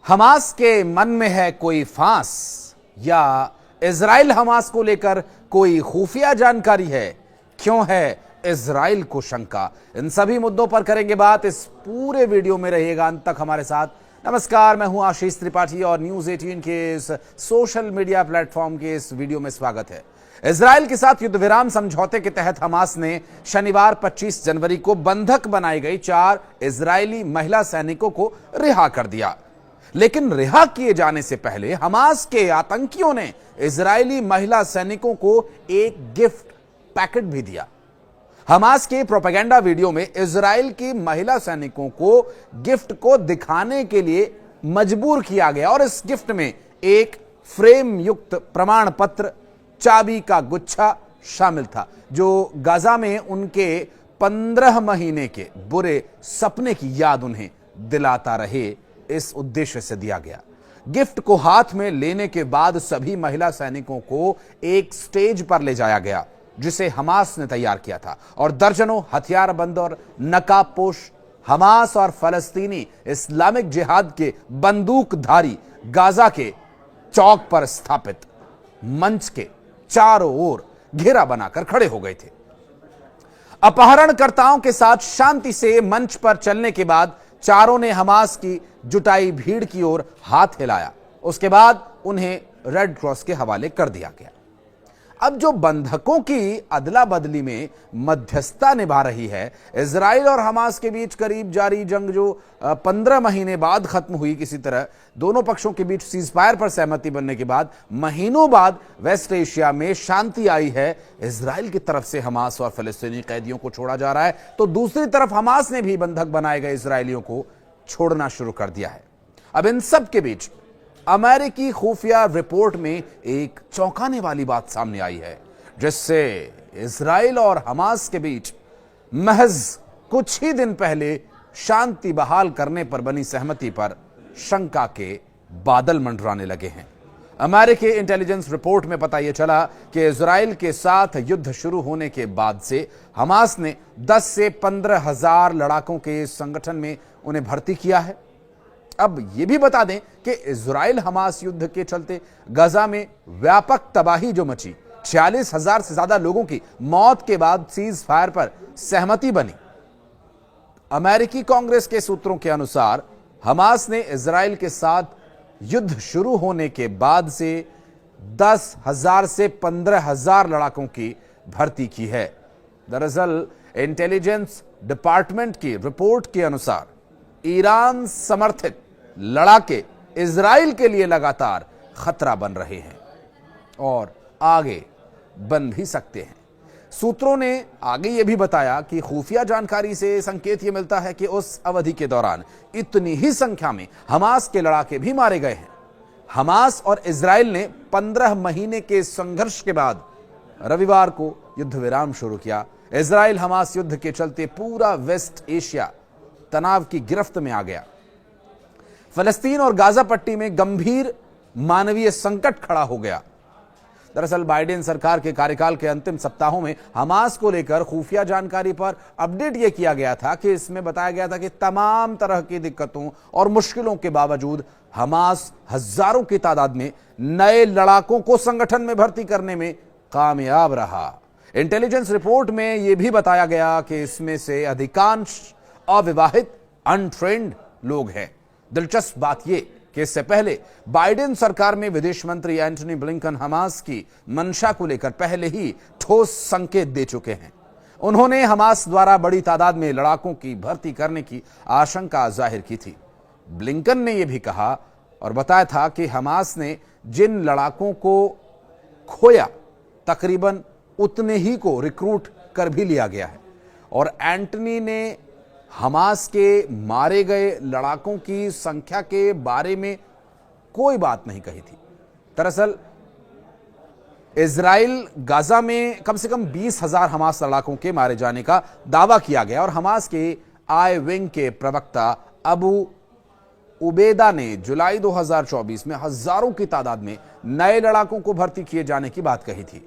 Hamas के मन में है कोई फांस या इजराइल हमास को लेकर कोई खुफिया जानकारी है? क्यों है इजराइल को शंका? इन सभी मुद्दों पर करेंगे बात। इस पूरे वीडियो में रहिएगा अंत तक हमारे साथ। नमस्कार, मैं हूं आशीष त्रिपाठी और न्यूज 18 के इस सोशल मीडिया प्लेटफॉर्म के इस वीडियो में स्वागत है। इजराइल के साथ युद्ध विराम समझौते के तहत हमास ने शनिवार 25 जनवरी को बंधक बनाई गई 4 इजरायली महिला सैनिकों को रिहा कर दिया। लेकिन रिहा किए जाने से पहले हमास के आतंकियों ने इजरायली महिला सैनिकों को एक गिफ्ट पैकेट भी दिया। हमास के प्रोपेगेंडा वीडियो में इजराइल की महिला सैनिकों को गिफ्ट को दिखाने के लिए मजबूर किया गया और इस गिफ्ट में एक फ्रेम युक्त प्रमाण पत्र, चाबी का गुच्छा शामिल था, जो गाजा में उनके 15 महीने के बुरे सपने की याद उन्हें दिलाता रहे, इस उद्देश्य से दिया गया। गिफ्ट को हाथ में लेने के बाद सभी महिला सैनिकों को एक स्टेज पर ले जाया गया जिसे हमास ने तैयार किया था और दर्जनों हथियारबंद और नकाबपोश हमास और फलस्तीनी इस्लामिक जिहाद के बंदूकधारी गाजा के चौक पर स्थापित मंच के चारों ओर घेरा बनाकर खड़े हो गए थे। अपहरणकर्ताओं के साथ शांति से मंच पर चलने के बाद चारों ने हमास की जुटाई भीड़ की ओर हाथ हिलाया। उसके बाद उन्हें रेड क्रॉस के हवाले कर दिया गया। अब जो बंधकों की अदला बदली में मध्यस्थता निभा रही है, इजराइल और हमास के बीच करीब जारी जंग जो 15 महीने बाद खत्म हुई, किसी तरह दोनों पक्षों के बीच सीजफायर पर सहमति बनने के बाद महीनों बाद वेस्ट एशिया में शांति आई है। इजराइल की तरफ से हमास और फलस्तीनी कैदियों को छोड़ा जा रहा है, तो दूसरी तरफ हमास ने भी बंधक बनाए गए इजरायलियों को छोड़ना शुरू कर दिया है। अब इन सब के बीच अमेरिकी खुफिया रिपोर्ट में एक चौंकाने वाली बात सामने आई है, जिससे इजराइल और हमास के बीच महज कुछ ही दिन पहले शांति बहाल करने पर बनी सहमति पर शंका के बादल मंडराने लगे हैं। अमेरिकी इंटेलिजेंस रिपोर्ट में पता यह चला कि इजराइल के साथ युद्ध शुरू होने के बाद से हमास ने 10 से 15 हजार लड़ाकों के संगठन में उन्हें भर्ती किया है। अब यह भी बता दें कि इजराइल हमास युद्ध के चलते गाजा में व्यापक तबाही जो मची, 46,000 से ज्यादा लोगों की मौत के बाद सीज फायर पर सहमति बनी। अमेरिकी कांग्रेस के सूत्रों के अनुसार हमास ने इजराइल के साथ युद्ध शुरू होने के बाद से 10,000 से 15,000 लड़ाकों की भर्ती की है। दरअसल इंटेलिजेंस डिपार्टमेंट की रिपोर्ट के अनुसार ईरान समर्थित लड़ाके इजराइल के लिए लगातार खतरा बन रहे हैं और आगे बन भी सकते हैं। सूत्रों ने आगे यह भी बताया कि खुफिया जानकारी से संकेत यह मिलता है कि उस अवधि के दौरान इतनी ही संख्या में हमास के लड़ाके भी मारे गए हैं। हमास और इजराइल ने 15 महीने के संघर्ष के बाद रविवार को युद्ध विराम शुरू किया। इजराइल हमास युद्ध के चलते पूरा वेस्ट एशिया तनाव की गिरफ्त में आ गया। फलस्तीन और गाजा पट्टी में गंभीर मानवीय संकट खड़ा हो गया। दरअसल बाइडेन सरकार के कार्यकाल के अंतिम सप्ताहों में हमास को लेकर खुफिया जानकारी पर अपडेट यह किया गया था कि इसमें बताया गया था कि तमाम तरह की दिक्कतों और मुश्किलों के बावजूद हमास हजारों की तादाद में नए लड़ाकों को संगठन में भर्ती करने में कामयाब रहा। इंटेलिजेंस रिपोर्ट में यह भी बताया गया कि इसमें से अधिकांश अविवाहित अनट्रेंड लोग हैं। दिलचस्प बात यह कि इससे पहले बाइडेन सरकार में विदेश मंत्री एंटनी ब्लिंकन हमास की मंशा को लेकर पहले ही ठोस संकेत दे चुके हैं। उन्होंने हमास द्वारा बड़ी तादाद में लड़ाकों की भर्ती करने की आशंका जाहिर की थी। ब्लिंकन ने यह भी कहा और बताया था कि हमास ने जिन लड़ाकों को खोया तकरीबन उतने ही को रिक्रूट कर भी लिया गया है और एंटनी ने हमास के मारे गए लड़ाकों की संख्या के बारे में कोई बात नहीं कही थी। दरअसल इजराइल गाजा में कम से कम 20,000 हमास लड़ाकों के मारे जाने का दावा किया गया और हमास के आई विंग के प्रवक्ता अबू उबेदा ने जुलाई 2024 में हजारों की तादाद में नए लड़ाकों को भर्ती किए जाने की बात कही थी।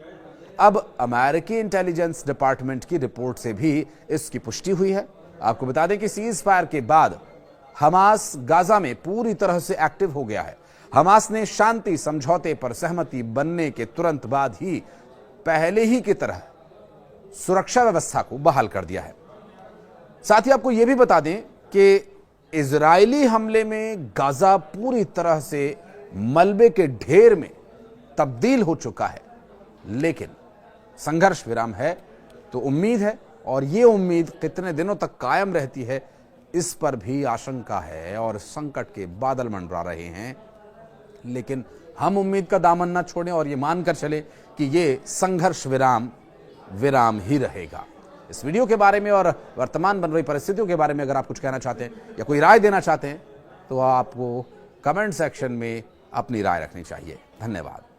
अब अमेरिकी इंटेलिजेंस डिपार्टमेंट की रिपोर्ट से भी इसकी पुष्टि हुई है। आपको बता दें कि सीज फायर के बाद हमास गाजा में पूरी तरह से एक्टिव हो गया है। हमास ने शांति समझौते पर सहमति बनने के तुरंत बाद ही पहले ही की तरह सुरक्षा व्यवस्था को बहाल कर दिया है। साथ ही आपको यह भी बता दें कि इजरायली हमले में गाजा पूरी तरह से मलबे के ढेर में तब्दील हो चुका है, लेकिन संघर्ष विराम है तो उम्मीद है, और ये उम्मीद कितने दिनों तक कायम रहती है इस पर भी आशंका है और संकट के बादल मंडरा रहे हैं। लेकिन हम उम्मीद का दामन न छोड़ें और ये मानकर चले कि ये संघर्ष विराम ही रहेगा। इस वीडियो के बारे में और वर्तमान बन रही परिस्थितियों के बारे में अगर आप कुछ कहना चाहते हैं या कोई राय देना चाहते हैं तो आपको कमेंट सेक्शन में अपनी राय रखनी चाहिए। धन्यवाद।